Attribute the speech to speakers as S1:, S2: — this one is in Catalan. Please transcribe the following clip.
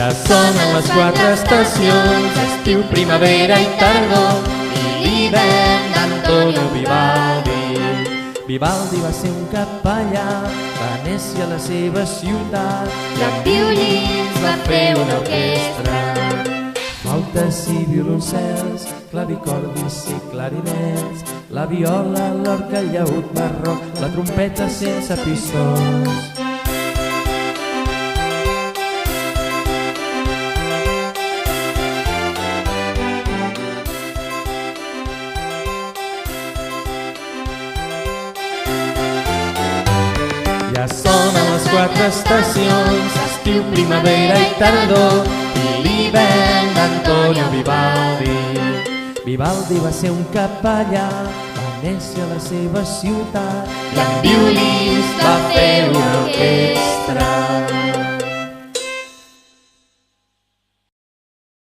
S1: Ja sonen les 4 estacions, estiu, primavera i tardor, i l'hivern d'Antonio Vivaldi. Vivaldi va ser un capellà, Venècia la seva ciutat,
S2: i amb violins va fer una orquestra.
S1: Flautes i violoncels, clavicordis i clarinets, la viola, l'orca, el llaüt, barroc, la trompeta sense pistons. Ja sonen les 4 estacions, estiu, primavera i tardor, i l'hivern d'Antonio Vivaldi. Vivaldi va ser un capellà, Venècia la seva ciutat,
S2: I amb violins va fer